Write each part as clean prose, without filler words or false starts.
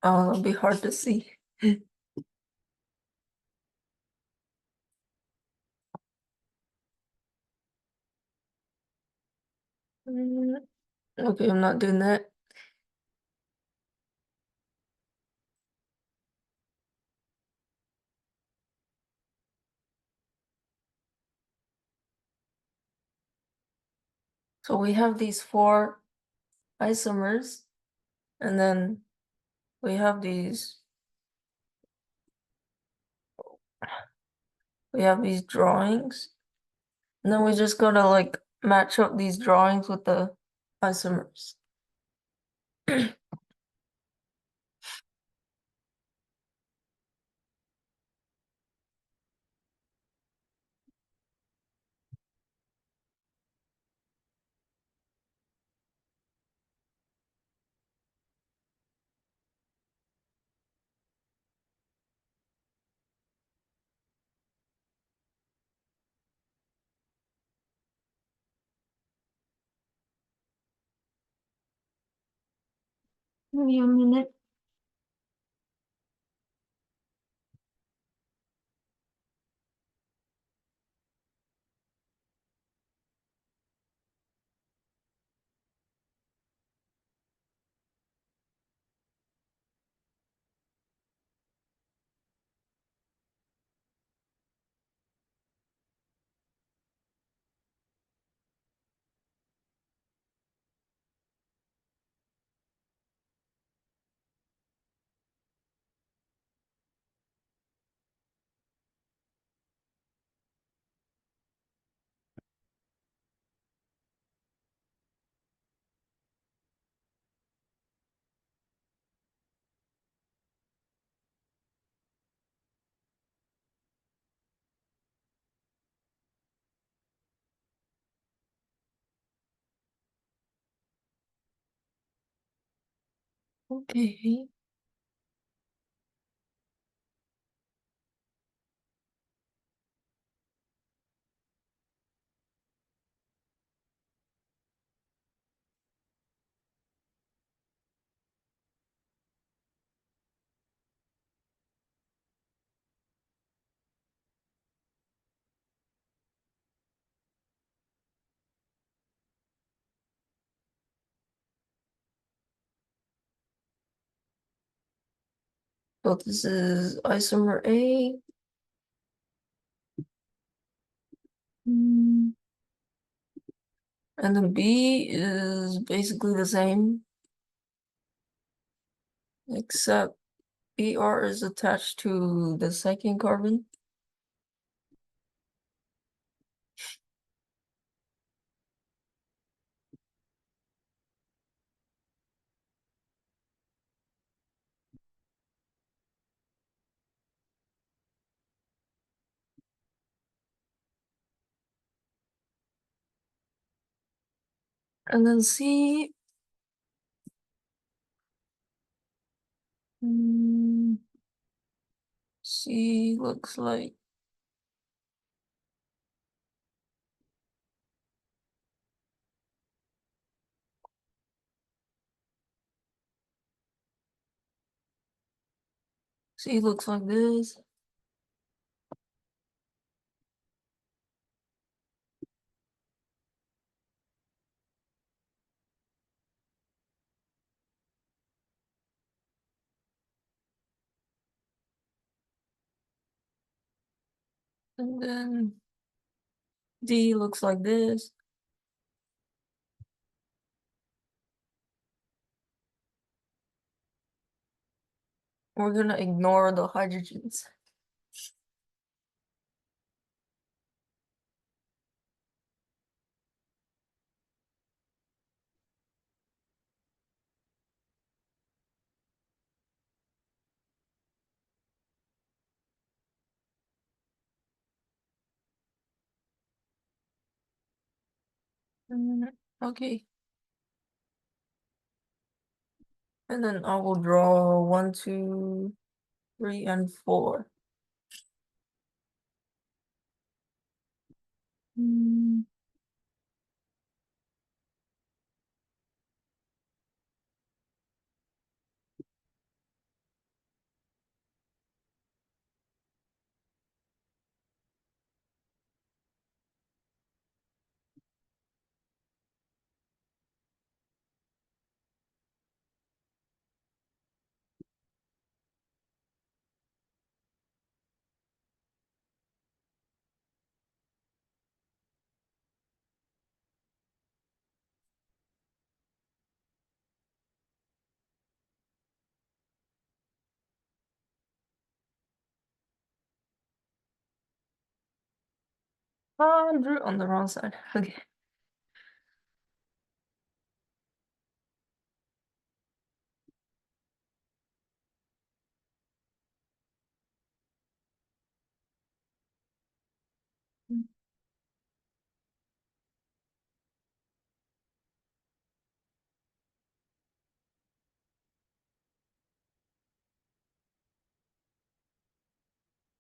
Oh, it'll be hard to see. Mm, Okay, I'm not doing that. So we have these four isomers, and then we have these drawings, and then we just gotta like match up these drawings with the isomers. Give me a minute. Okay. So this is isomer A. Mm, And then B is basically the same, except BR is attached to the second carbon. And then C, mm, C looks like C looks like this. And then D looks like this. We're gonna ignore the hydrogens. Okay. And then I will draw 1, 2, 3, and 4. Mm, 100 on the wrong side. Okay.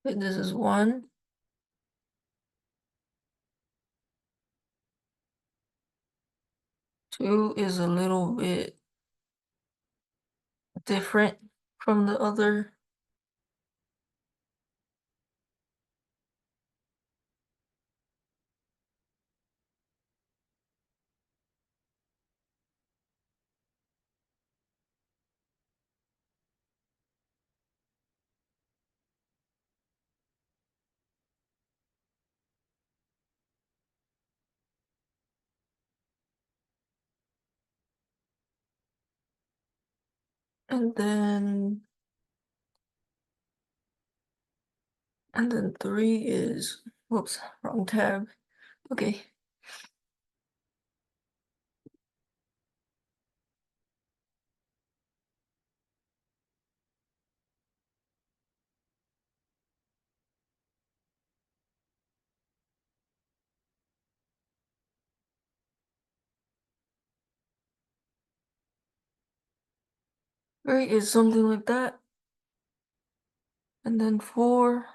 Okay, this is 1. 2 is a little bit different from the other. And then 3 is, whoops, wrong tab. Okay. Three is something like that. And then 4.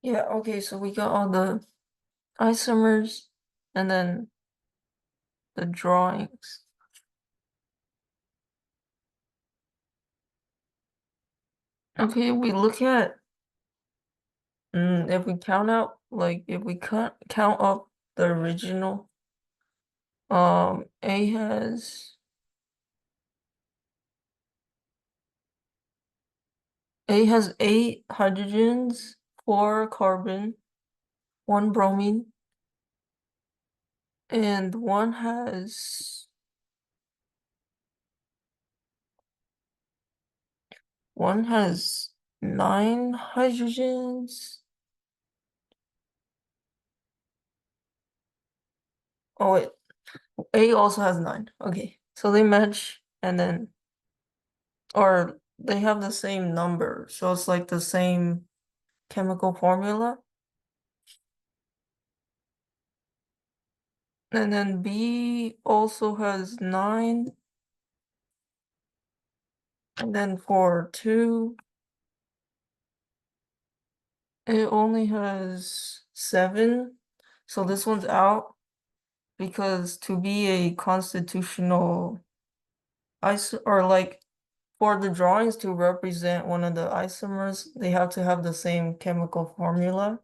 Yeah, okay, so we got all the isomers and then the drawings. Okay, we look at, if we count out, like, if we count up the original, A has, A has 8 hydrogens, 4 carbon, 1 bromine, and one has 9 hydrogens. Oh wait, A also has 9. Okay, so they match, and then, or they have the same number, so it's like the same chemical formula. And then B also has 9. And then for 2, it only has 7. So this one's out because to be a constitutional or like for the drawings to represent one of the isomers, they have to have the same chemical formula.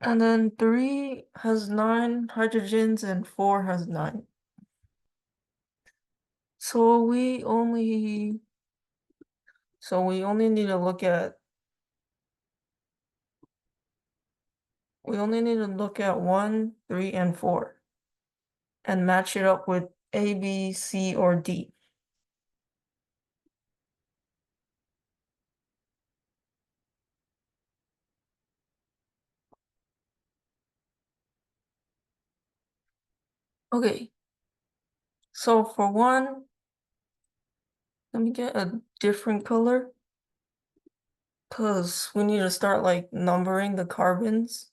And then 3 has 9 hydrogens and 4 has 9. So we only need to look at 1, 3, and 4 and match it up with A, B, C, or D. Okay, so for 1, let me get a different color because we need to start like numbering the carbons.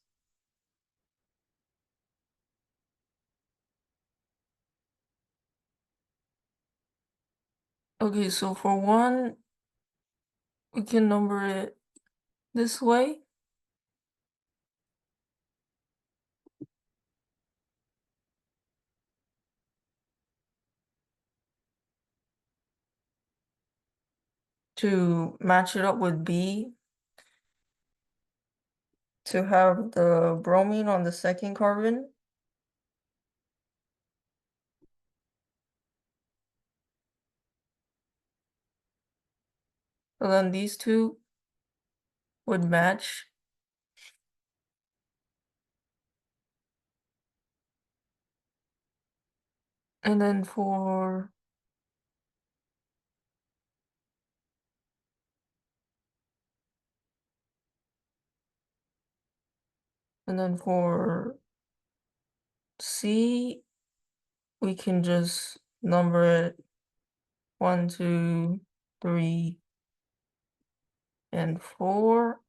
Okay, so for 1, we can number it this way. to match it up with B to have the bromine on the second carbon. So then these two would match. And then for C, we can just number it 1, 2, 3, and 4.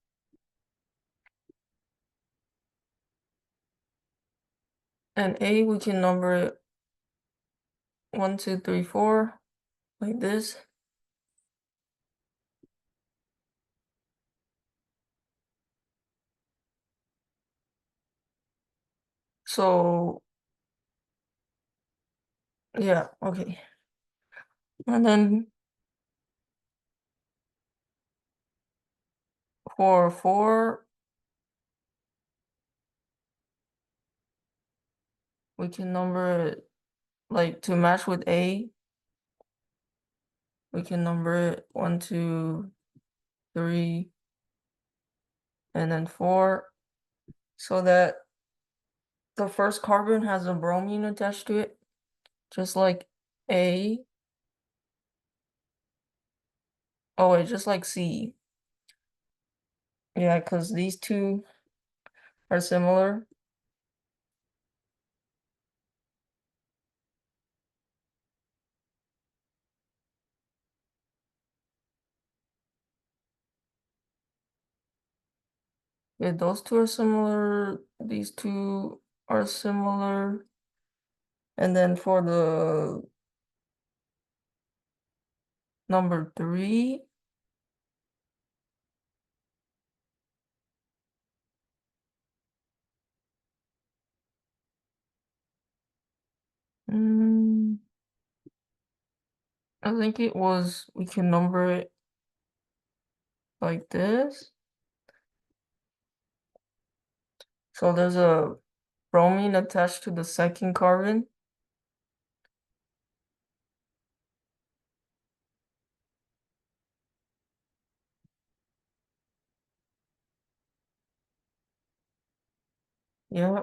And A, we can number it 1, 2, 3, 4, like this. So yeah, okay. And then for 4, we can number it like to match with A, we can number it 1, 2, 3, and then 4, so that the first carbon has a bromine attached to it, just like A. Oh wait, just like C. Yeah, because these two are similar. Yeah, those two are similar. These two are similar. And then for the number 3, mm, I think we can number it like this. So there's a bromine attached to the second carbon. Yeah,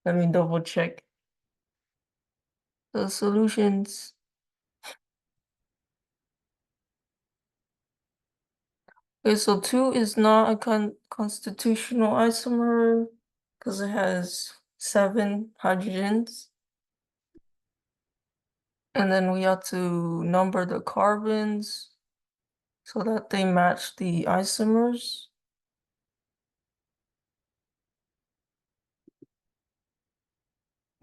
let me double check the solutions. Okay, so 2 is not a constitutional isomer because it has 7 hydrogens. And then we have to number the carbons so that they match the isomers.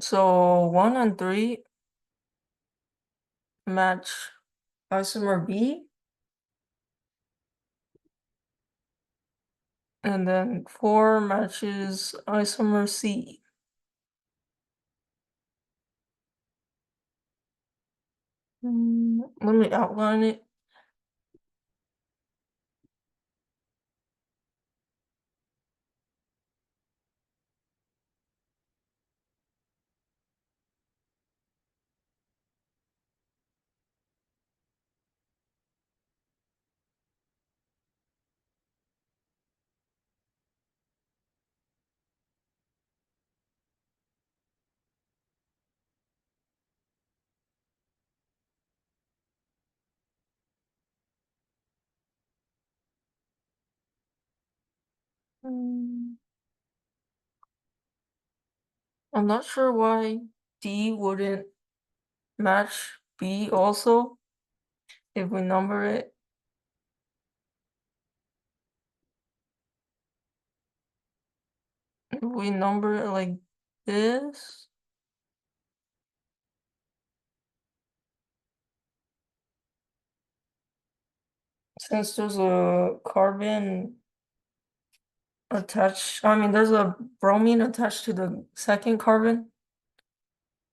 So 1 and 3 match isomer B, and then 4 matches isomer C. Let me outline it. Mm, I'm not sure why D wouldn't match B also if we number it. If we number it like this, since there's a carbon attached, I mean, there's a bromine attached to the second carbon.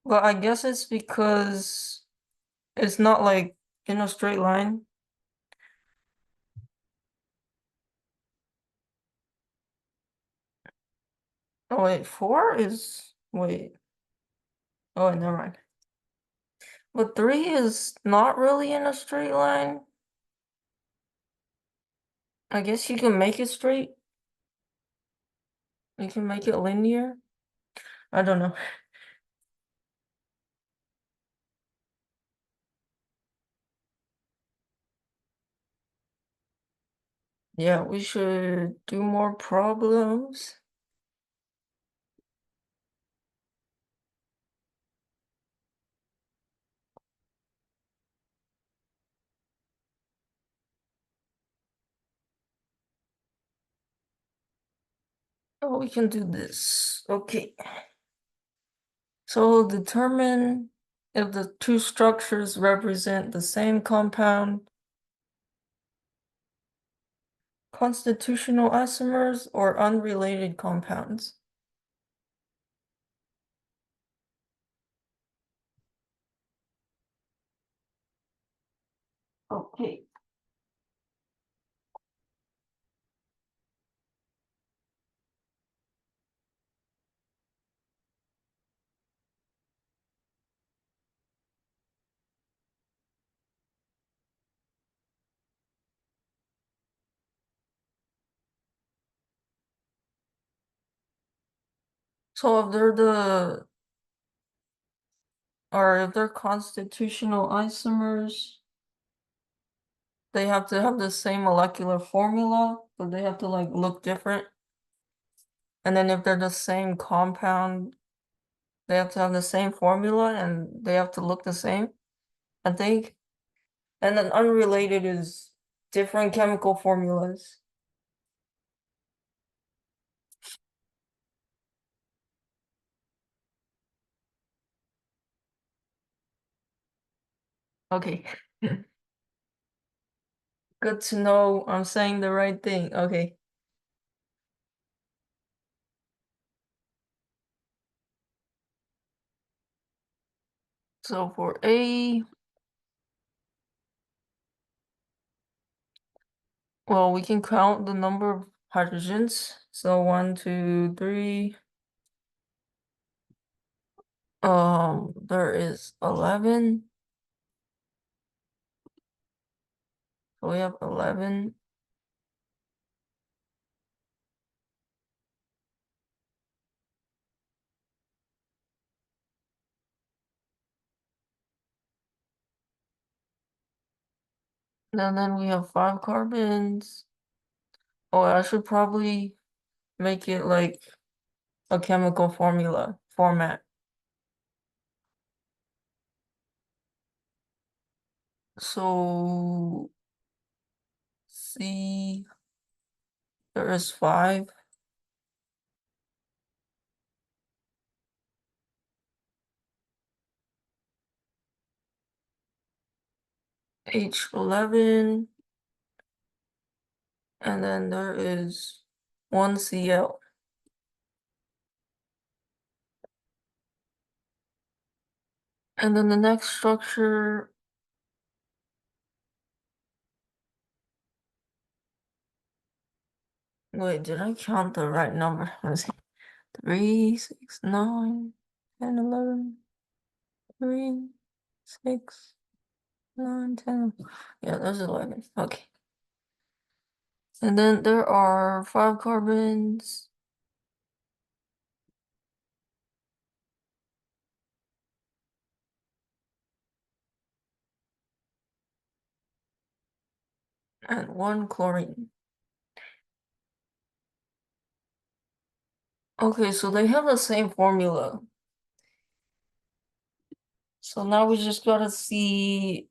Well, I guess it's because it's not like in a straight line. Oh wait, four is wait. Oh wait, never mind. But three is not really in a straight line. I guess you can make it straight. You can make it linear. I don't know. Yeah, we should do more problems. Oh, we can do this. Okay. So determine if the two structures represent the same compound, constitutional isomers, or unrelated compounds. Okay. So if they're constitutional isomers, they have to have the same molecular formula, but they have to like look different. And then if they're the same compound, they have to have the same formula and they have to look the same, I think. And then unrelated is different chemical formulas. Okay. Good to know I'm saying the right thing. Okay. So for A, well, we can count the number of hydrogens. So one, two, three. There is 11. So we have 11. And then we have 5 carbons. Oh, I should probably make it like a chemical formula format. So C, there is 5. H11, and then there is 1 Cl. And then the next structure, wait, did I count the right number? Let's see. 3, 6, 9, 10, 11, 3, 6, 9, 10. Yeah, there's 11. Okay. And then there are 5 carbons. And 1 chlorine. Okay, so they have the same formula. So now we just gotta see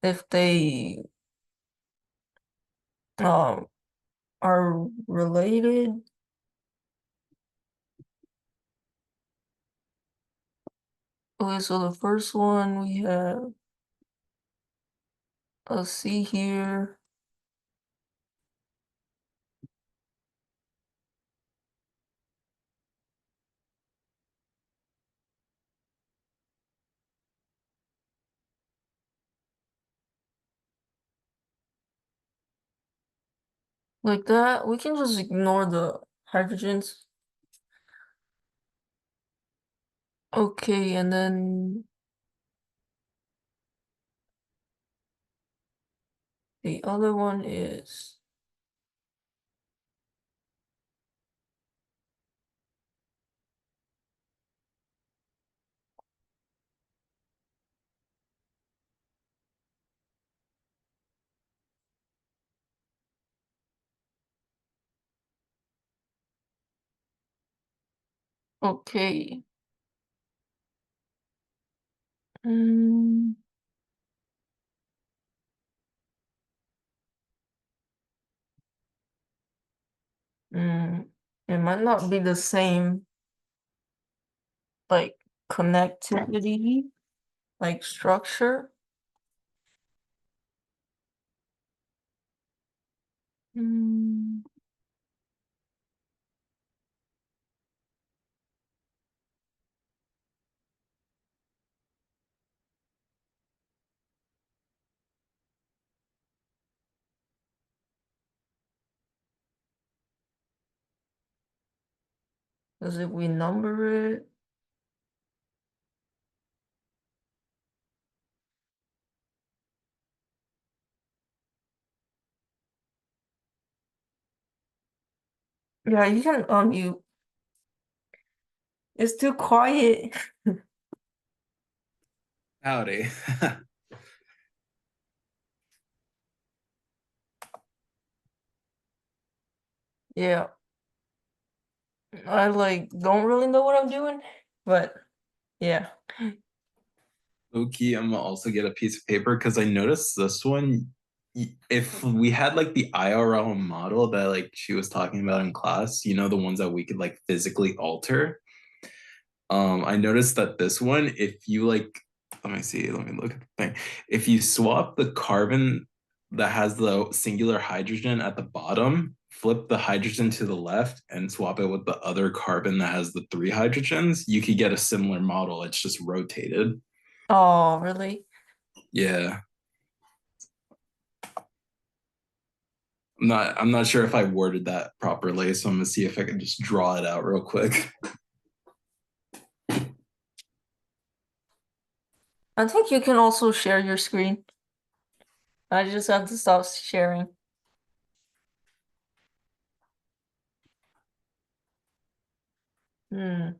if they um are related. Okay, so the first one we have a C here. Like that. We can just ignore the hydrogens. Okay, and then the other one is okay. Mm, mm, it might not be the same like connectivity, like structure. Mm, because if we number it, yeah, you can unmute. It's too quiet. Howdy. Yeah, I like don't really know what I'm doing, but yeah. Loki, I'm gonna also get a piece of paper because I noticed this one. If we had like the IRL model that like she was talking about in class, the ones that we could like physically alter. I noticed that this one, if you like, let me see, let me look at the thing. If you swap the carbon that has the singular hydrogen at the bottom, flip the hydrogen to the left and swap it with the other carbon that has the three hydrogens, you could get a similar model. It's just rotated. Oh, really? Yeah. I'm not sure if I worded that properly, so I'm gonna see if I can just draw it out real quick. I think you can also share your screen. I just have to stop sharing. Hmm.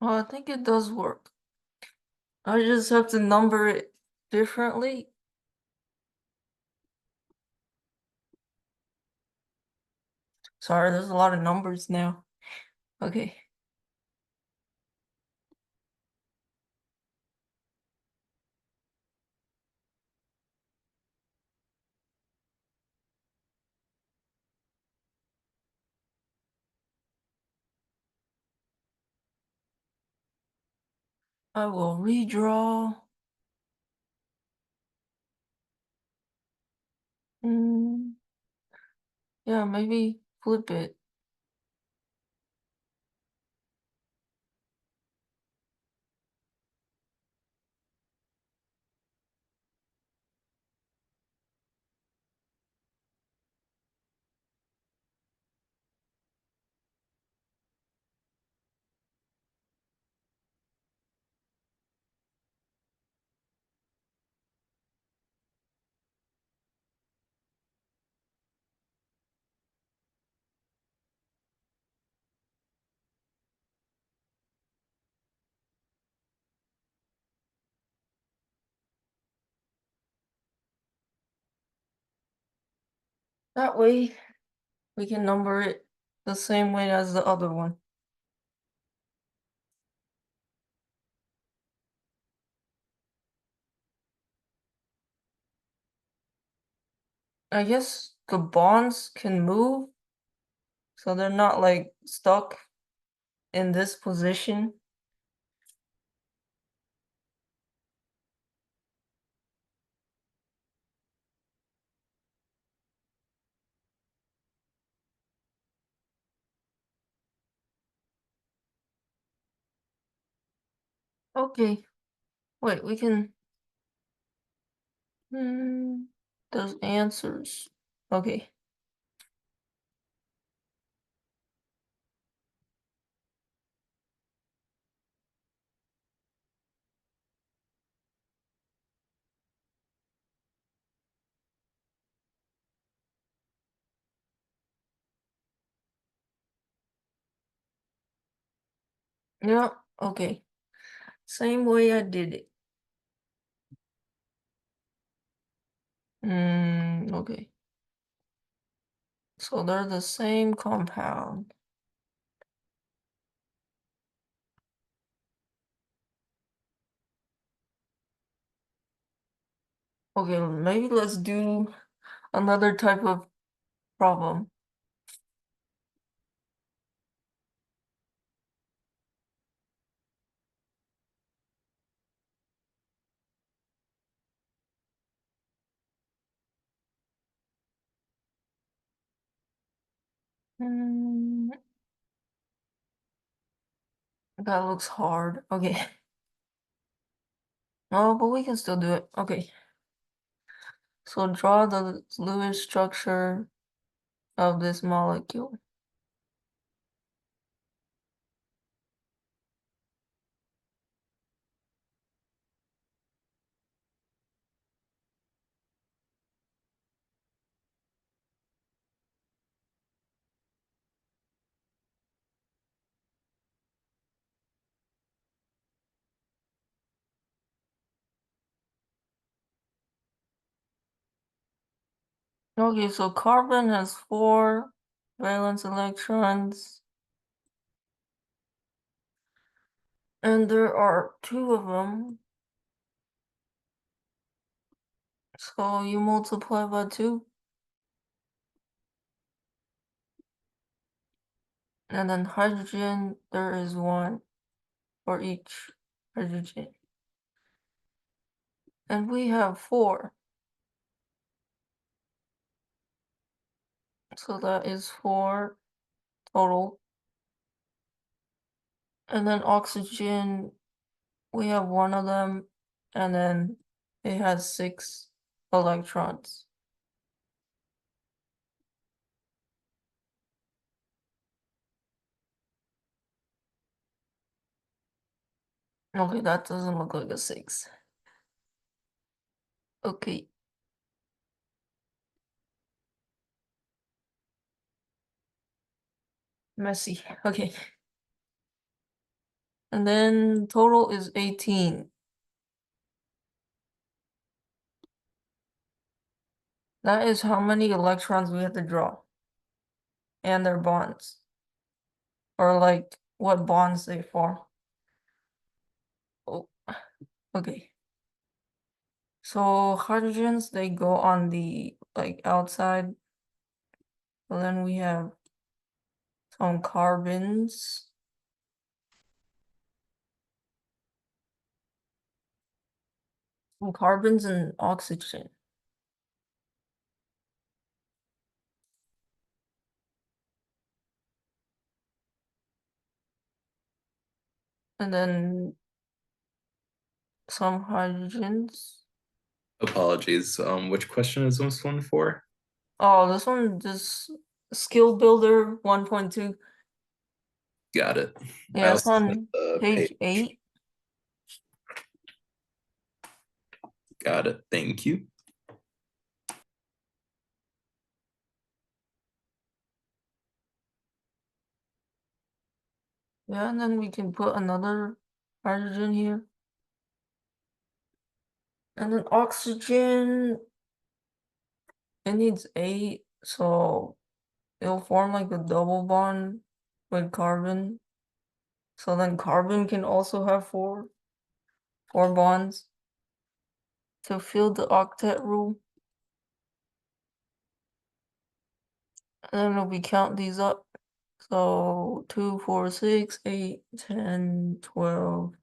Well, I think it does work. I just have to number it differently. Sorry, there's a lot of numbers now. Okay. I will redraw. Mm, yeah, maybe flip it. That way we can number it the same way as the other one. I guess the bonds can move, so they're not like stuck in this position. Okay, wait, we can. Those answers. Okay. Yeah, okay. Same way I did it. Okay. So they're the same compound. Okay, maybe let's do another type of problem. Hmm, that looks hard. Okay. Oh, but we can still do it. Okay. So draw the Lewis structure of this molecule. Okay, so carbon has 4 valence electrons, and there are 2 of them. So you multiply by 2, and then hydrogen, there is 1 for each hydrogen. And we have 4, so that is 4 total. And then oxygen, we have 1 of them, and then it has 6 electrons. Okay, that doesn't look like a 6. Okay. Messy. Okay. And then total is 18. That is how many electrons we have to draw. And their bonds. Or like what bonds they form. Oh, okay. So hydrogens, they go on the like outside. And then we have some carbons. Some carbons and oxygen. And then some hydrogens. Apologies. Which question is this one for? Oh, this one, this skill builder 1.2. Got it. I Yeah, it's also have on the page page. 8. Got it. Thank you. Yeah, and then we can put another hydrogen here. And then oxygen, it needs 8. So it'll form like a double bond with carbon. So then carbon can also have four bonds to fill the octet rule. And then we count these up. So 2, 4, 6, 8, 10, 12,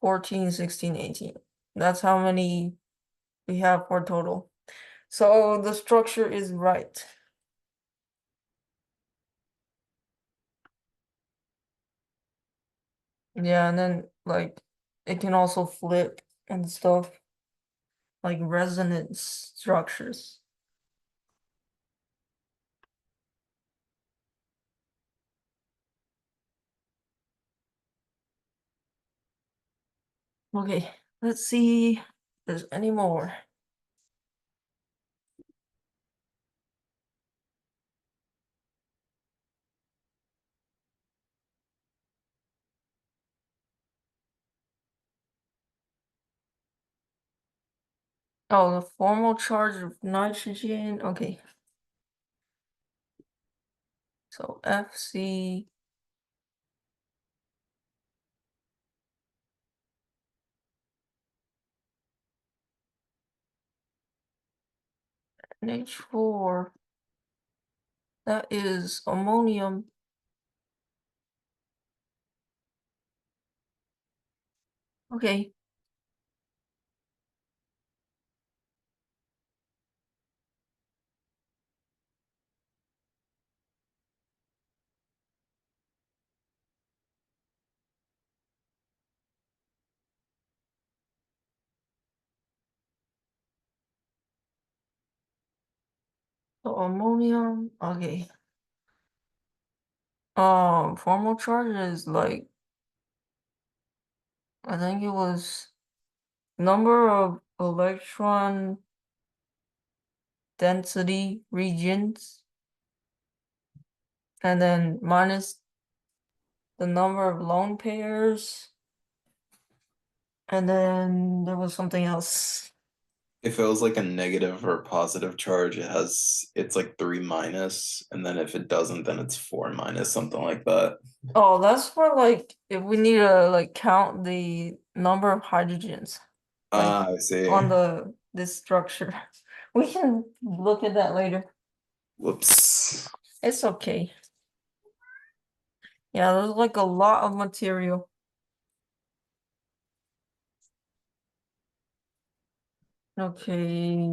14, 16, 18. That's how many we have for total. So the structure is right. Yeah, and then like it can also flip and stuff, like resonance structures. Okay, let's see if there's any more. Oh, the formal charge of nitrogen. Okay, so Fc and H4. That is ammonium. Okay. So ammonium. Okay. Formal charge is like I think it was number of electron density regions and then minus the number of lone pairs and then there was something else. If it was like a negative or positive charge, it's like 3 minus, and then if it doesn't, then it's 4 minus, something like that. Oh, that's for like if we need to like count the number of hydrogens like Ah, I see. on this structure. We can look at that later. Whoops. It's okay. Yeah, there's like a lot of material. Okay.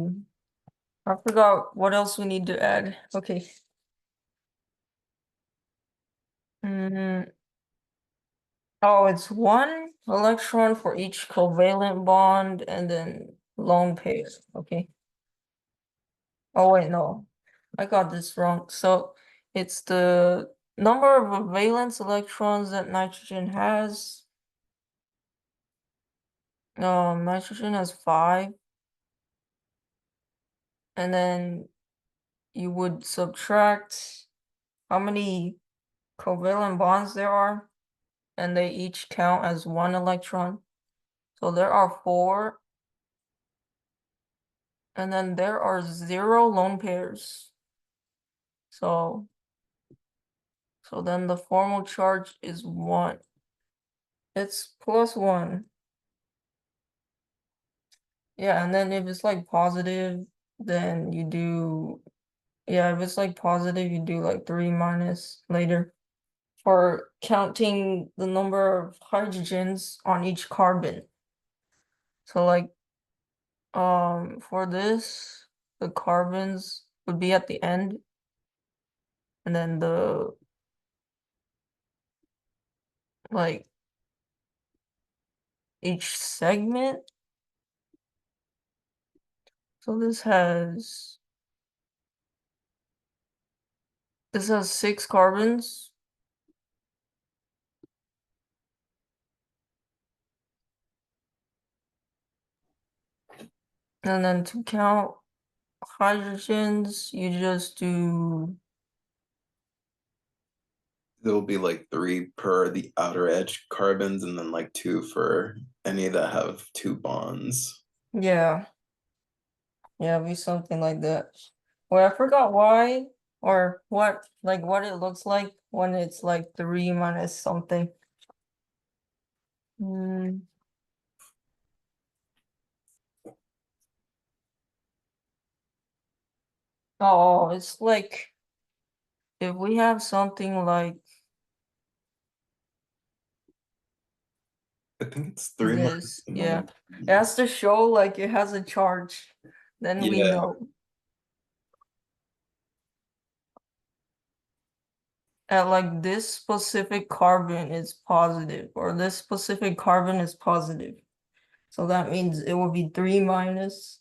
I forgot what else we need to add. Okay. Mm, oh, it's one electron for each covalent bond and then lone pair. Okay. Oh, wait, no. I got this wrong. So it's the number of valence electrons that nitrogen has. Nitrogen has 5. And then you would subtract how many covalent bonds there are, and they each count as 1 electron. So there are 4, and then there are 0 lone pairs. So then the formal charge is 1. It's +1. Yeah, and then if it's like positive, then you do, yeah, if it's like positive, you do like 3 minus later for counting the number of hydrogens on each carbon. So like for this, the carbons would be at the end, and then the like each segment. So this has 6 carbons, and then to count hydrogens, you just do There'll be like 3 per the outer edge carbons, and then like 2 for any that have 2 bonds. yeah. Yeah, be something like that. Well, I forgot why or what, like what it looks like when it's like 3 minus something. Hmm. Oh, it's like if we have something like I think it's 3 minus this, the yeah, number. it has to show like it has a charge. Then we Yeah, know. At like this specific carbon is positive, or this specific carbon is positive. So that means it will be 3 minus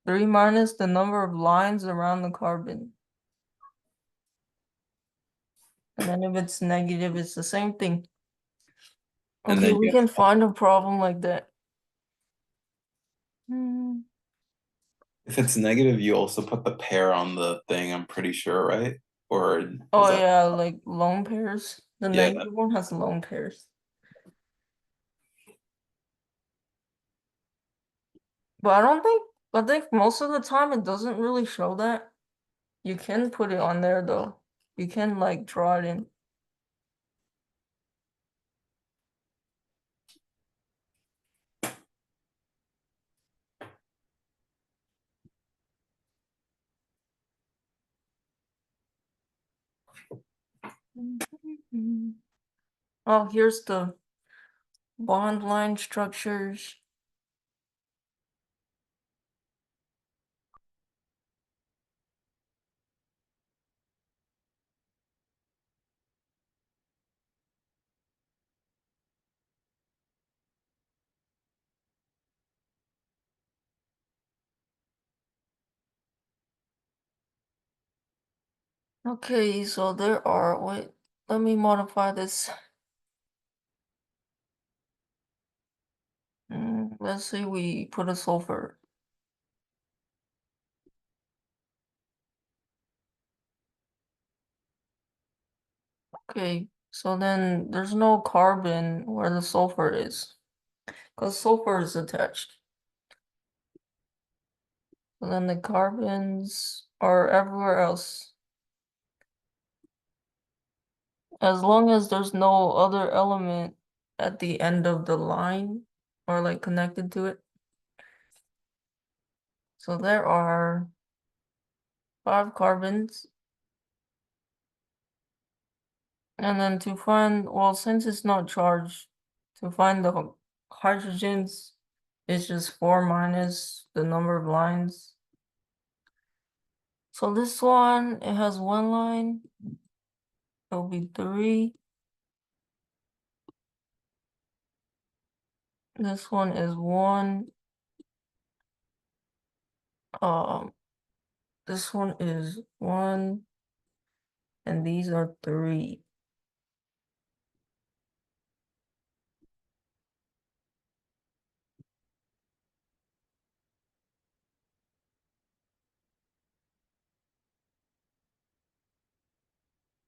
the number of lines around the carbon. And then if it's negative, it's the same thing. and Okay, then we you can find a problem like that. Hmm. if it's negative, you also put the pair on the thing, I'm pretty sure, right? Or is Oh that yeah, like lone pairs. The yeah, negative one has lone pairs. But I think most of the time it doesn't really show that. You can put it on there though. You can like draw it in. Oh, here's the bond line structures. Okay, so there are, wait, let me modify this. Let's say we put a sulfur. Okay, so then there's no carbon where the sulfur is, because sulfur is attached. So then the carbons are everywhere else. As long as there's no other element at the end of the line or like connected to it. So there are 5 carbons. And then to find, well, since it's not charged, to find the hydrogens, it's just 4 minus the number of lines. So this one, it has 1 line. It'll be 3. This one is 1. Um, this one is 1, and these are 3.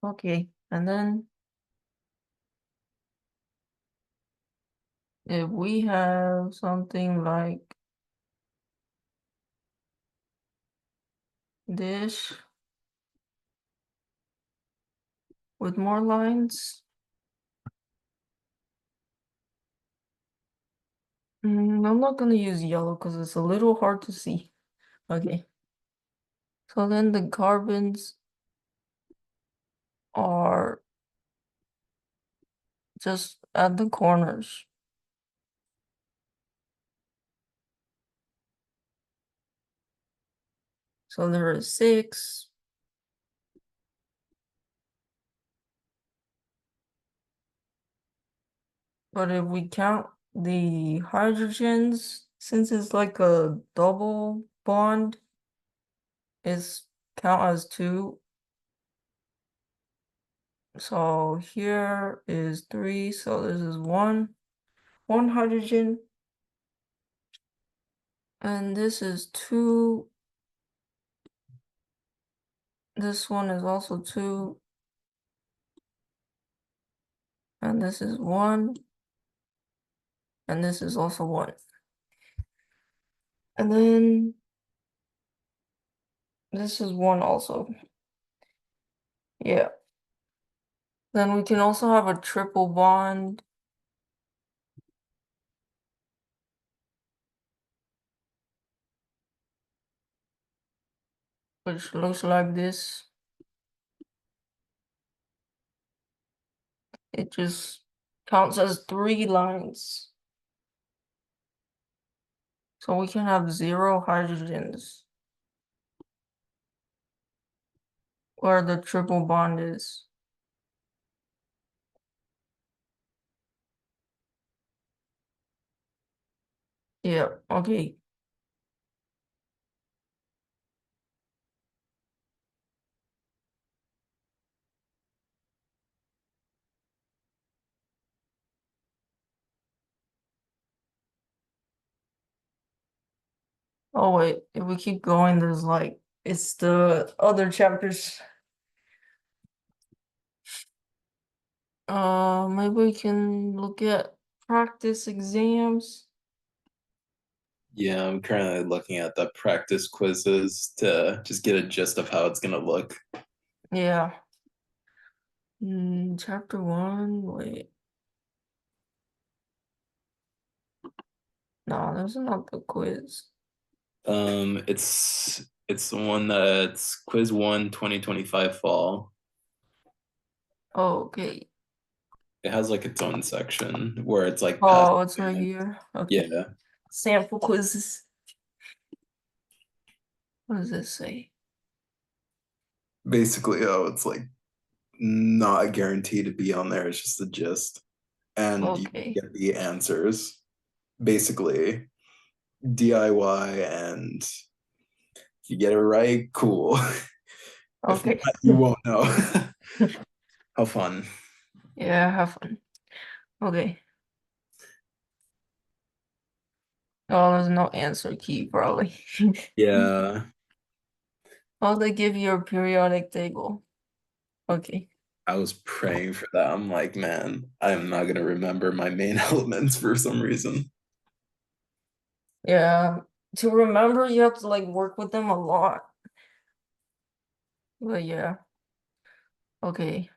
Okay, and then if we have something like this with more lines, I'm not gonna use yellow because it's a little hard to see. Okay, so then the carbons are just at the corners. So there is 6. But if we count the hydrogens, since it's like a double bond, it's count as 2. So here is 3, so this is 1 hydrogen. And this is 2. This one is also 2. And this is 1. And this is also 1. And then this is one also. Yeah. Then we can also have a triple bond, which looks like this. It just counts as 3 lines. So we can have 0 hydrogens where the triple bond is. Yeah, okay. Oh wait, if we keep going, there's like it's the other chapters. Maybe we can look at practice exams. Yeah, I'm currently looking at the practice quizzes to just get a gist of how it's gonna look. Yeah. Chapter 1, wait. No, that's not the quiz. It's the one that's quiz 1 2025 fall. Oh, okay. It has like its own section where it's like past Oh, it's right exam. here. Okay. Yeah. Sample quizzes. What does this say? Basically, oh, it's like not guaranteed to be on there. It's just the gist. And you Okay. get the answers. Basically, DIY, and if you get it right, cool. If Okay. not, you won't know. How fun. Yeah, have fun. Okay. Oh, there's no answer key, probably. Yeah. Oh, they give you a periodic table. Okay. I was praying for that. I'm like, man, I'm not gonna remember my main elements for some reason. Yeah. To remember, you have to like work with them a lot. But yeah. Okay.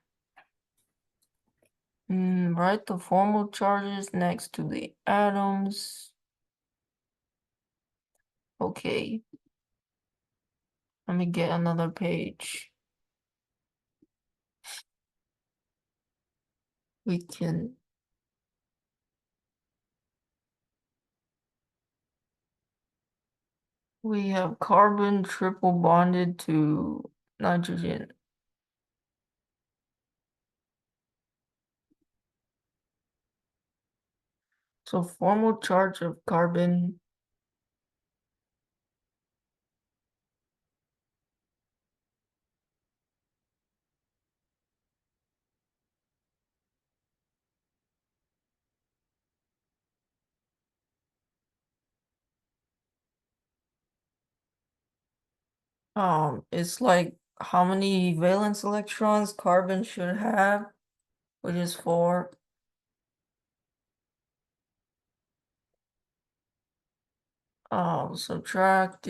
Write the formal charges next to the atoms. Okay. Let me get another page. We can we have carbon triple bonded to nitrogen. So formal charge of carbon. It's like how many valence electrons carbon should have, which is 4. Subtract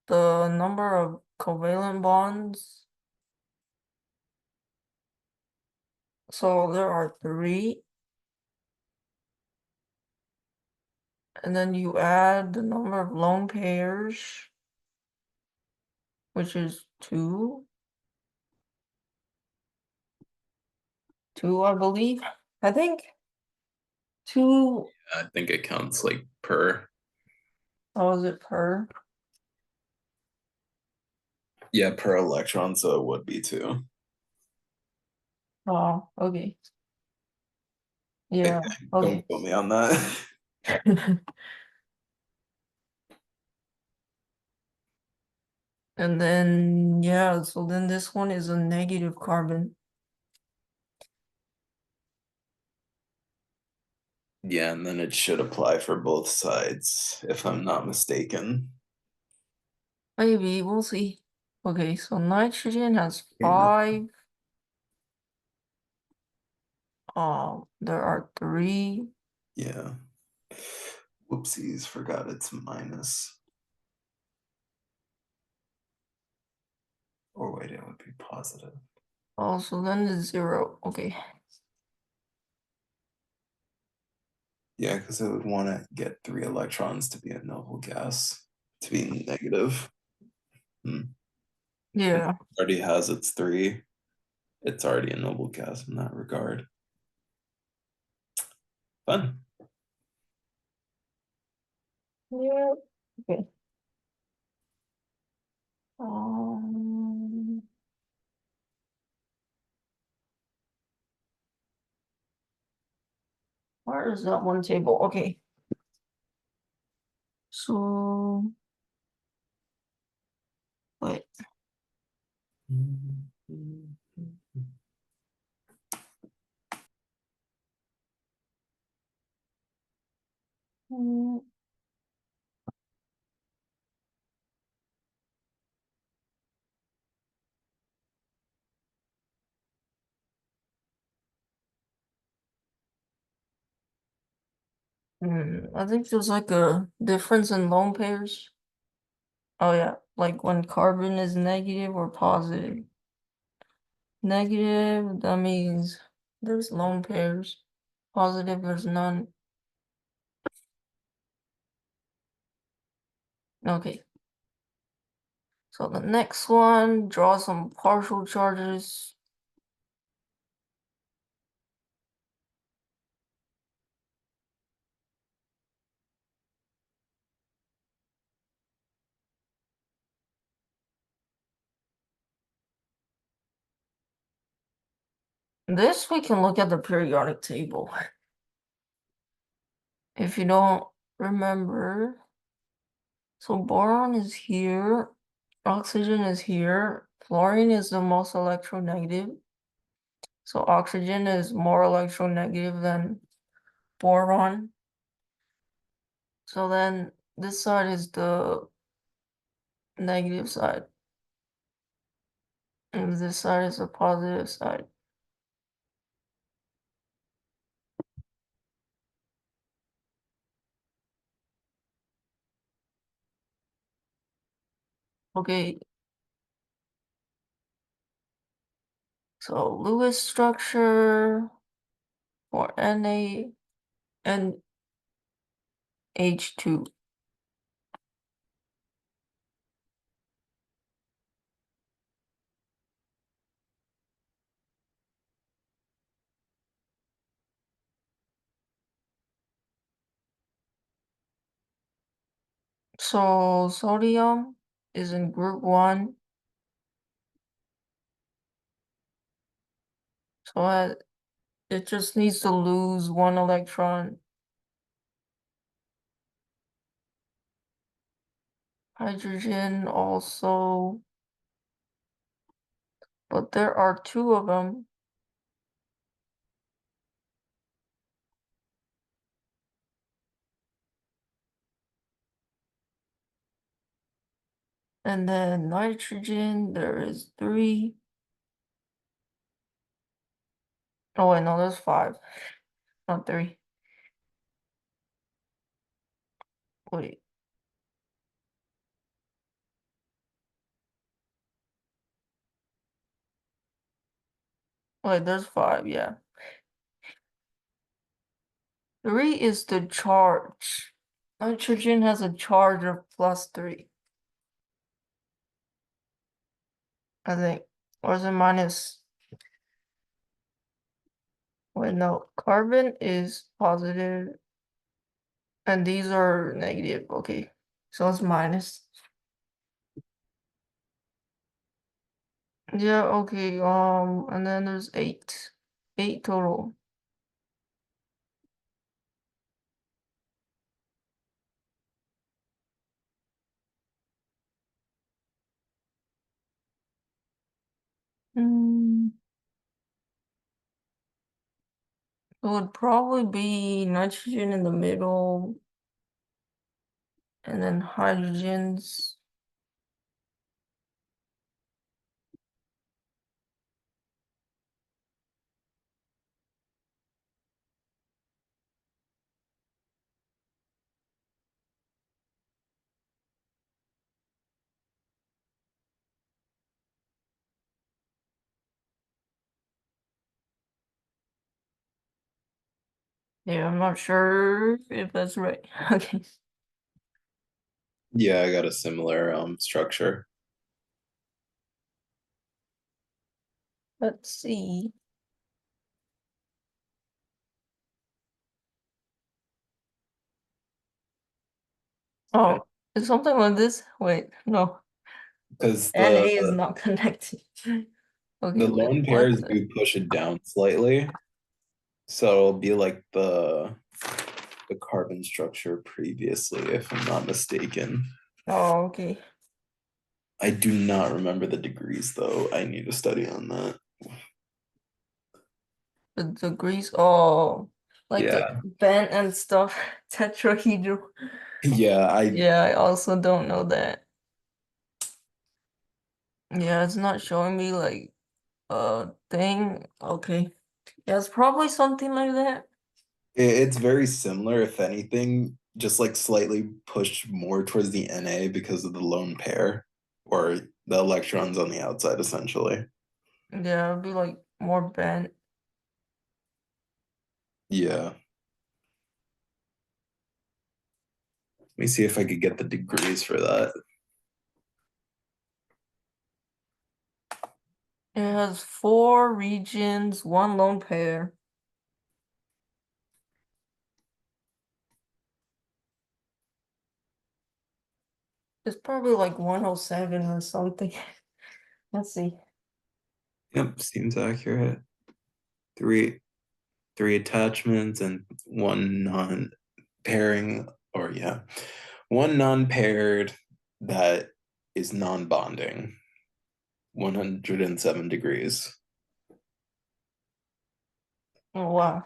the number of covalent bonds. So there are 3. And then you add the number of lone pairs, which is 2. 2, I believe. I think 2. I think it counts like per. How is it per? Yeah, per electron, so it would be two. Oh, okay. Yeah, Don't okay. quote me on that. And then, yeah, so then this one is a negative carbon. Yeah, and then it should apply for both sides, if I'm not mistaken. Maybe, we'll see. Okay, so nitrogen has Okay, no. 5. There are 3. Yeah. Whoopsies, forgot it's minus. Or wait, it would be positive. Oh, so then it's 0. Okay. Yeah, because it would want to get 3 electrons to be a noble gas, to be negative. Hmm. And Yeah. it already has its 3. It's already a noble gas in that regard. Fun. Yeah. Okay. Um, where is that one table? Okay. So wait. Mm, I think there's like a difference in lone pairs. Oh yeah, like when carbon is negative or positive. Negative, that means there's lone pairs. Positive, there's none. Okay. So the next one, draw some partial charges. This we can look at the periodic table. If you don't remember, so boron is here, oxygen is here, fluorine is the most electronegative. So oxygen is more electronegative than boron. So then this side is the negative side, and this side is the positive side. Okay, so Lewis structure for Na and H2. So sodium is in group 1. So it just needs to lose 1 electron. Hydrogen also, but there are 2 of them. And then nitrogen, there is 3. Oh wait, no, there's 5, not 3. Wait, wait, there's 5, yeah. 3 is the charge. Nitrogen has a charge of +3, I think. Or is it minus? Wait, no. Carbon is positive, and these are negative. Okay, so it's minus. Yeah, okay. And then there's 8. 8 total. Mm, it would probably be nitrogen in the middle, and then hydrogens. Yeah, I'm not sure if that's right. Okay, Yeah, I got a similar structure. let's see. Okay. Oh, it's something like this. Wait, no. Because NA is not connected. Okay, the wait, lone what pairs the? do push it down slightly. So it'll be like the carbon structure previously, if I'm not mistaken. Oh, okay. I do not remember the degrees though. I need to study on that. The degrees, oh, like the Yeah. bent and stuff. Tetrahedral. Yeah, I Yeah, I also don't know that. Yeah, it's not showing me like a thing. Okay. Yeah, it's probably something like that. it's very similar, if anything, just like slightly pushed more towards the Na because of the lone pair or the electrons on the outside, essentially. Yeah, it'd be like more bent. Yeah. Let me see if I could get the degrees for that. It has four regions, one lone pair. It's probably like 107 or something. Let's see. Yep, seems accurate. Three three attachments and one non-pairing, or yeah, one non-paired that is non-bonding. 107 degrees. Oh, wow.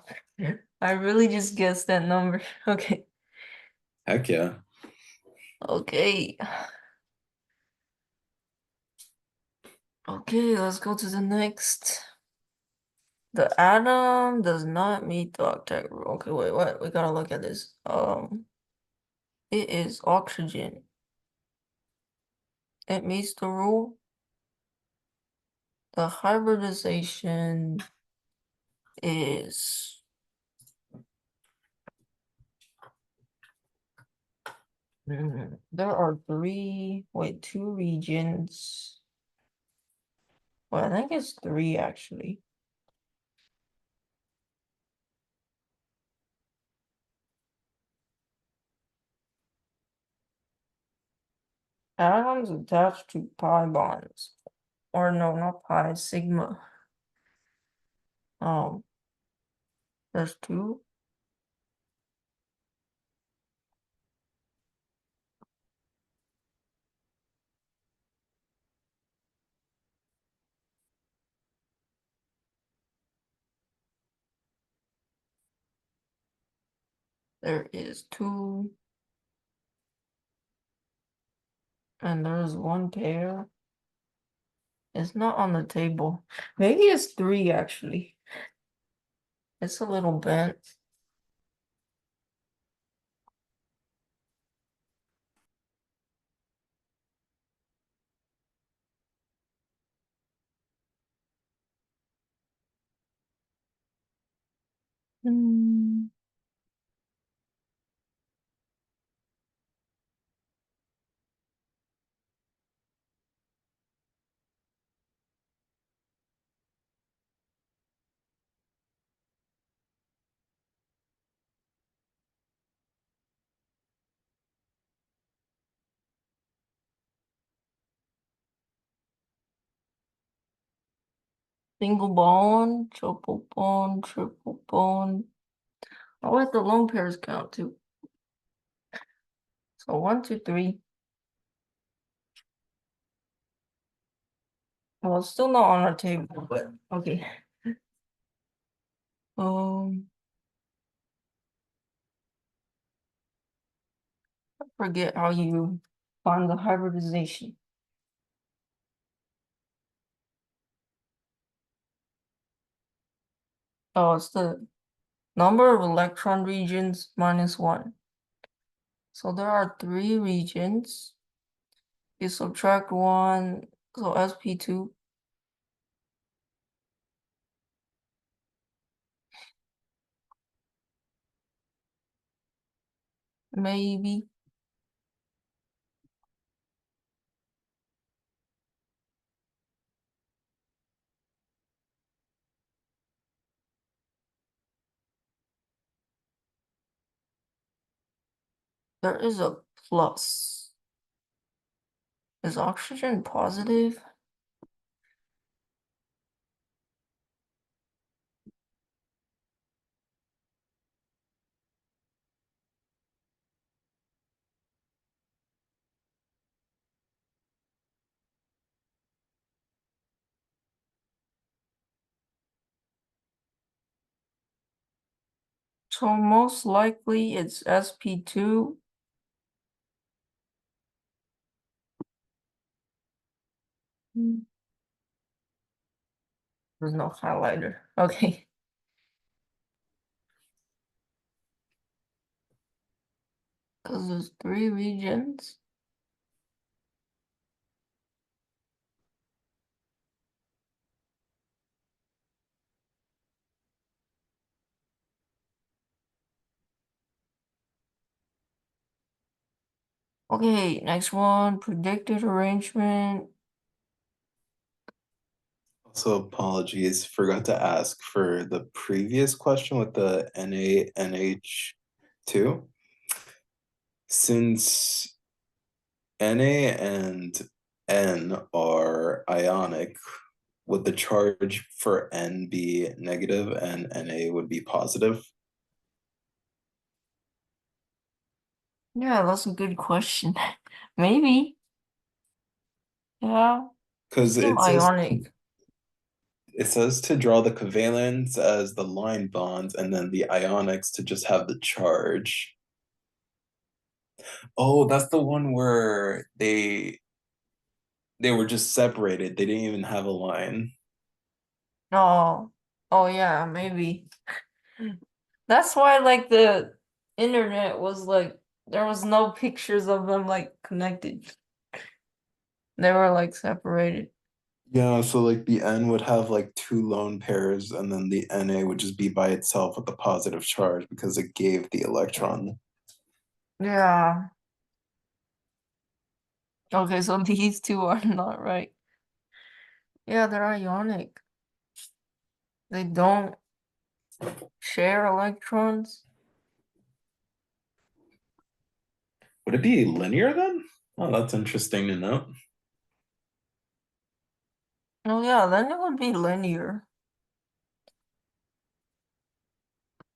I really just guessed that number. Okay. Heck yeah. Okay. Okay, let's go to the next. The atom does not meet the octet rule. Okay, wait, what? We gotta look at this. It is oxygen. It meets the rule. The hybridization is there are two regions. Well, I think it's three actually. Atoms attached to pi bonds. Or no, not pi, sigma. Um, there's two. There is two, and there's one pair. It's not on the table. Maybe it's three actually. It's a little bent. Hmm. Single bond, triple bond, triple bond. I'll let the lone pairs count too. So one, two, three. Well, it's still not on our table, but okay. I forget how you find the hybridization. Oh, it's the number of electron regions minus one. So there are three regions. You subtract one, so sp2. Maybe. There is a plus. Is oxygen positive? So most likely it's sp2. There's no highlighter. Okay. Because there's 3 regions. Okay, next one, predicted arrangement. Also, apologies, forgot to ask for the previous question with the NaNH2. Since Na and N are ionic, would the charge for N be negative and Na would be positive? Yeah, that's a good question. Maybe. Yeah, Because still ionic. it says to draw the covalents as the line bonds and then the ionics to just have the charge. Oh, that's the one where they were just separated. They didn't even have a line. Oh, oh yeah, maybe. That's why like the internet was like there was no pictures of them like connected. They were like separated. Yeah, so like the N would have like two lone pairs, and then the Na would just be by itself with a positive charge because it gave the electron. Yeah. Okay, so these two are not right. Yeah, they're ionic. They don't share electrons. Would it be linear then? Oh, that's interesting to know. Oh yeah, then it would be linear.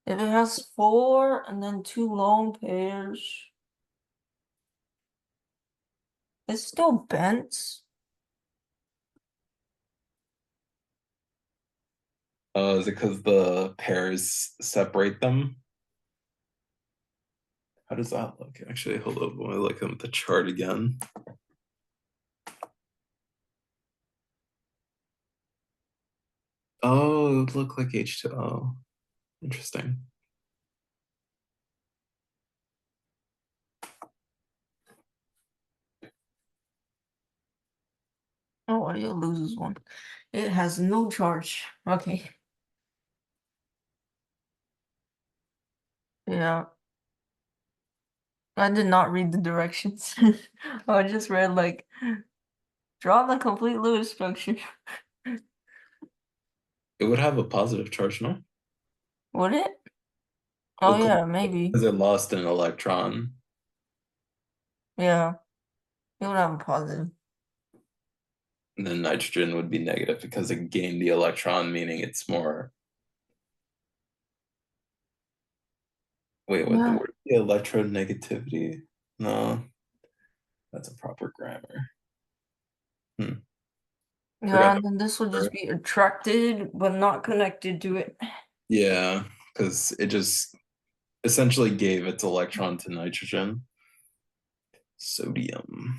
If it has 4 and then 2 lone pairs, it's still bent. Is it because the pairs separate them? How does that look? Actually, hold up. Let me look at the chart again. Oh, it would look like H2O. Interesting. Oh, it loses one. It has no charge. Okay. Yeah. I did not read the directions. I just read like draw the complete Lewis structure. It would have a positive charge, no? Would it? Oh Oh, yeah, maybe. because it lost an electron. Yeah. It would have a positive. And then nitrogen would be negative because it gained the electron, meaning it's more. Wait, what the Yeah. word? The electronegativity? No, that's a proper grammar. Hmm. Yeah, Forgot and the then this would just word. be attracted but not connected to it. Yeah, because it just essentially gave its electron to nitrogen. Sodium.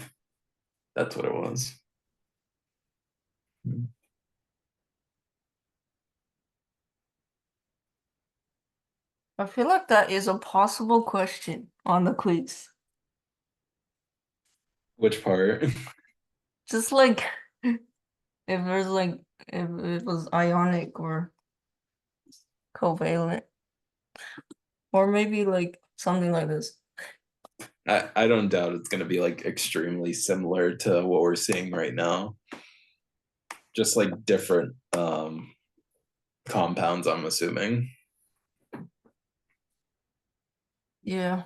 That's what it was. Hmm. I feel like that is a possible question on the quiz. Which part? Just like if there's like if it was ionic or covalent. Or maybe like something like this. I don't doubt it's gonna be like extremely similar to what we're seeing right now. Just like different compounds, I'm assuming. Yeah.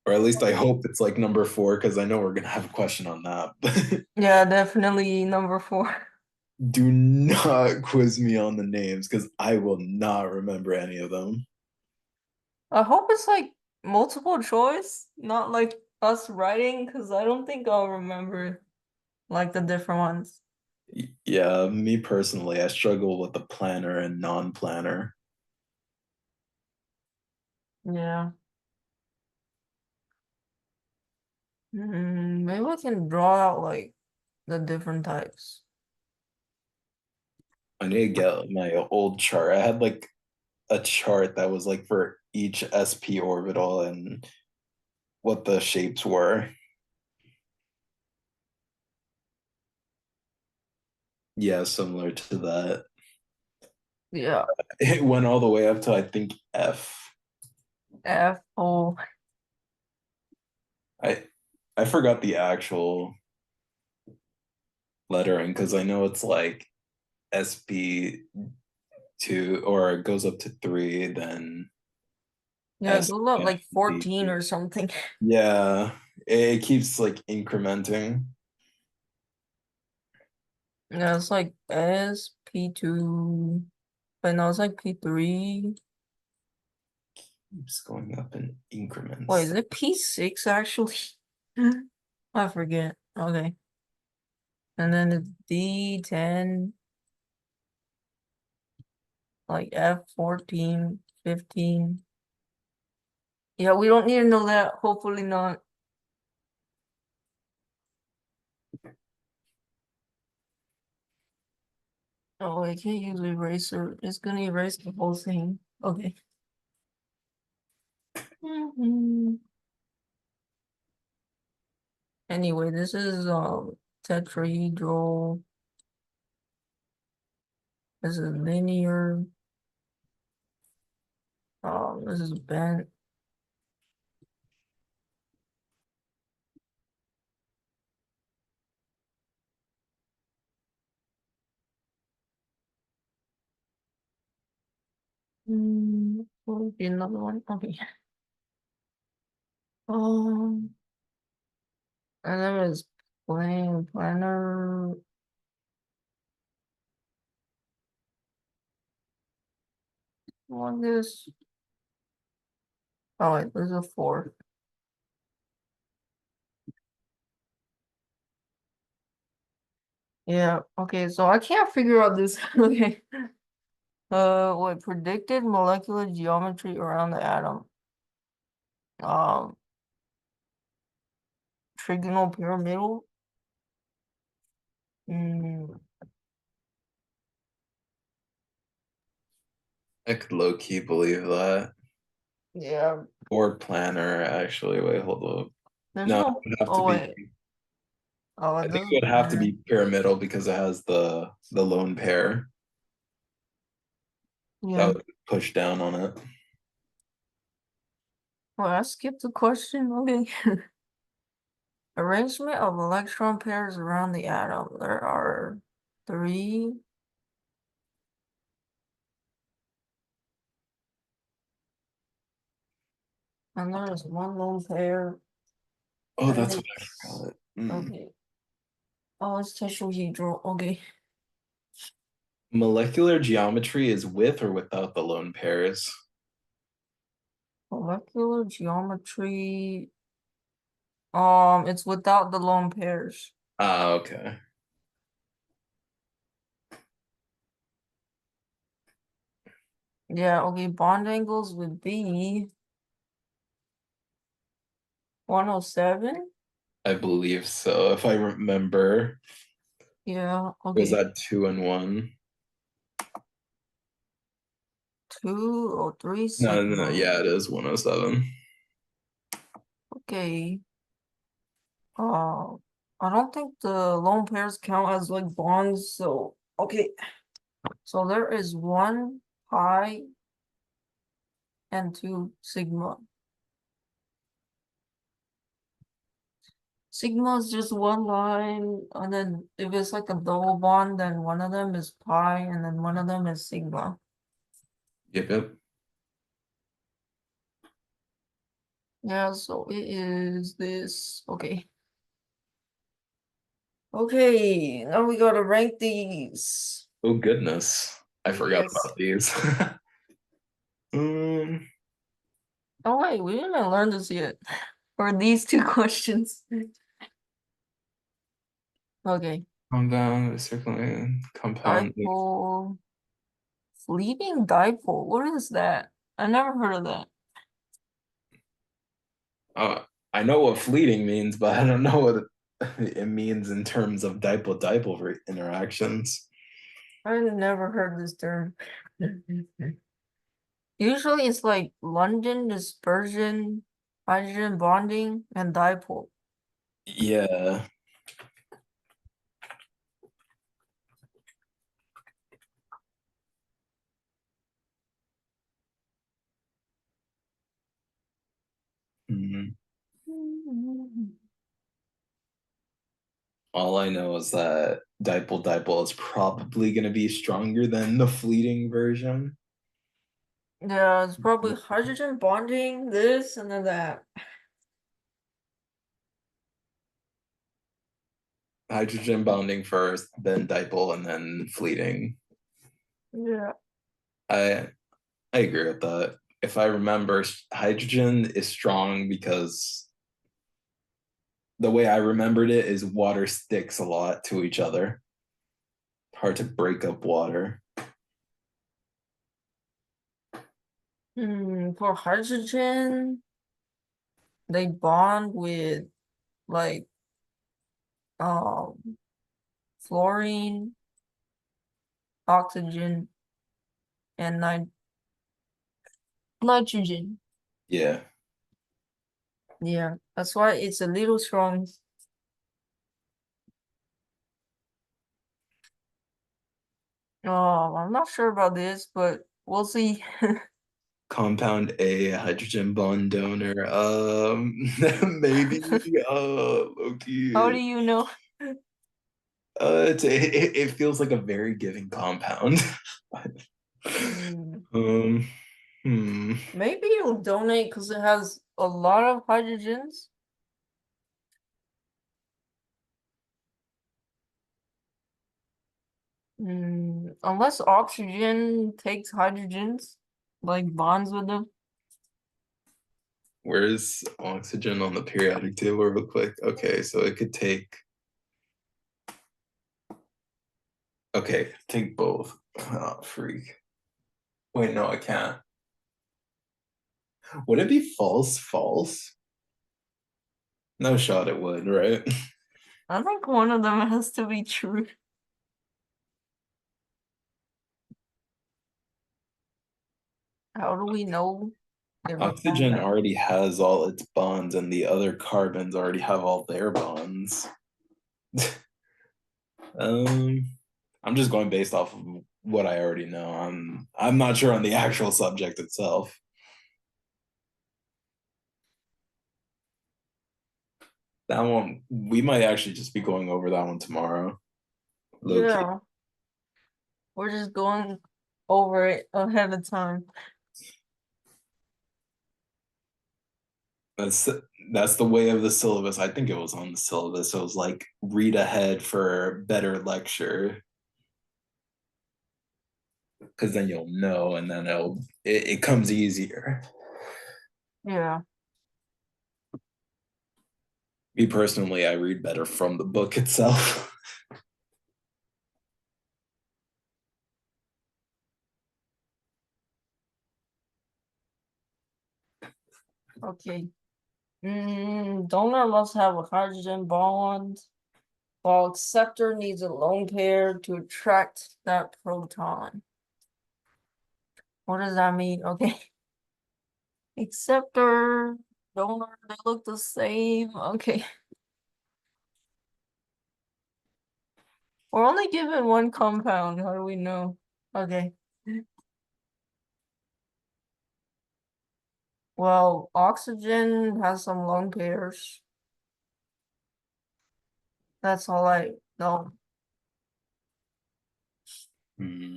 Or at least I hope it's like number four, because I know we're gonna have a question on that. Yeah, definitely number four. Do not quiz me on the names because I will not remember any of them. I hope it's like multiple choice, not like us writing, because I don't think I'll remember like the different ones. Yeah, me personally, I struggle with the planner and non-planner. Yeah. Maybe I can draw out like the different types. I need to get my old chart. I had like a chart that was like for each SP orbital and what the shapes were. Yeah, similar to that. Yeah. It went all the way up to I think F. F O. I I forgot the actual lettering because I know it's like SP two or it goes up to three, then Yeah, it S. goes up like 14 or something. Yeah, it keeps like incrementing. Yeah, it's like S P2. But no, it's like P3. Keeps going up in Wait, is increments. it P6 actually? I forget. Okay. And then it's D10, like F14, 15. Yeah, we don't need to know that. Hopefully not. Oh, I can't use eraser. It's gonna erase the whole thing. Okay. Anyway, this is tetrahedral. This is linear. This is bent. What would be another one? Okay. Um, and then it's plane planner. On this. Oh wait, there's a four. Yeah. Okay. So I can't figure out this. Okay. What predicted molecular geometry around the atom? Um, trigonal pyramidal. Mm, I could low key believe that. yeah. Or planner, actually. Wait, hold up. There's No, it no. would have to Oh be. wait. Oh, I it think it doesn't would have to matter. be pyramidal because it has the lone pair that Yeah. would push down on it. Well, I skipped the question. Okay. Arrangement of electron pairs around the atom. There are three. And there's one lone pair. Oh, And that's what I it's forgot. Mm. okay. Oh, it's tetrahedral. Okay. Molecular geometry is with or without the lone pairs. Molecular geometry. It's without the lone pairs. Ah, okay. Yeah, okay, bond angles would be 107. I believe so. If I remember, Yeah, was okay. that two and one? 203 No, no, no. sigma. Yeah, it is 107. Okay. I don't think the lone pairs count as like bonds, so okay. So there is 1 pi and 2 sigma. Sigma is just one line, and then if it's like a double bond, then one of them is pi, and then one of them is sigma. Yep, yep. Yeah, so it is this. Okay. Okay, now we gotta rank these. Oh goodness. I forgot Yes. about these. um, Oh wait, we didn't even learn this yet. For these two questions. Okay. compound, circulating, compound. Dipole. Fleeting dipole. What is that? I never heard of that. Uh, I know what fleeting means, but I don't know what it means in terms of dipole-dipole interactions. I never heard this term. Usually it's like London dispersion, hydrogen bonding, and dipole. Yeah. Mhm. All I know is that dipole-dipole is probably going to be stronger than the fleeting version. Yeah, it's probably hydrogen bonding, this, and then that. Hydrogen bonding first, then dipole, and then fleeting. Yeah. I I agree with that. If I remember, hydrogen is strong because the way I remembered it is water sticks a lot to each other. Hard to break up water. For hydrogen, they bond with like um fluorine, oxygen, and nitrogen. Yeah. Yeah, that's why it's a little strong. I'm not sure about this, but we'll see. Compound A, hydrogen bond donor. Maybe. How do Okay. you know? It feels like a very giving compound. Hmm, um, hmm. maybe it'll donate because it has a lot of hydrogens. Unless oxygen takes hydrogens, like bonds with them. Where's oxygen on the periodic table real quick? Okay, so it could take. Okay, take both. Oh, freak. Wait, no, I can't. Would it be false? False? No shot it would, right? I think one of them has to be true. How do we know every Oxygen compound? already has all its bonds, and the other carbons already have all their bonds. um, I'm just going based off of what I already know. I'm not sure on the actual subject itself. That one we might actually just be going over that one tomorrow. Low key. Yeah, we're just going over it ahead of time. That's that's the way of the syllabus. I think it was on the syllabus. It was like read ahead for better lecture because then you'll know and then it comes easier. Yeah. Me personally, I read better from the book itself. Okay. Donor must have a hydrogen bond, while acceptor needs a lone pair to attract that proton. What does that mean? Okay. Acceptor, donor, they look the same. Okay. We're only given one compound. How do we know? Okay. Well, oxygen has some lone pairs. That's all I know. Hmm.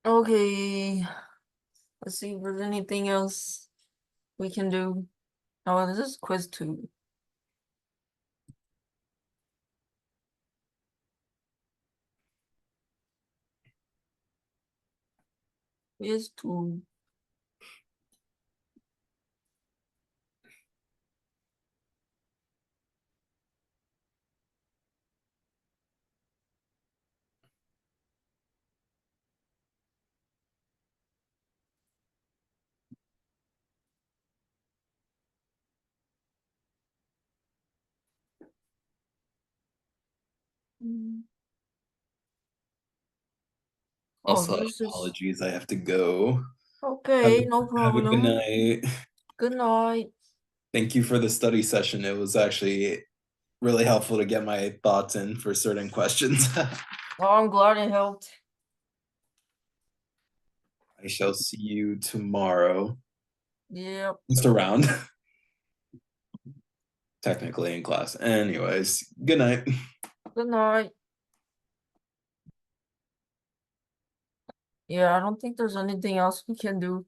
Okay, let's see if there's anything else we can do. Oh, this is quiz 2. Quiz 2. Mm. Oh, Also, this is apologies, I have to go. Have okay, no have a good problem. night. Good night. Thank you for the study session. It was actually really helpful to get my thoughts in for certain questions. Oh, I'm glad it helped. I shall see you tomorrow. Yep. Just around, technically in class. Anyways, good night. Good night. Yeah, I don't think there's anything else we can do.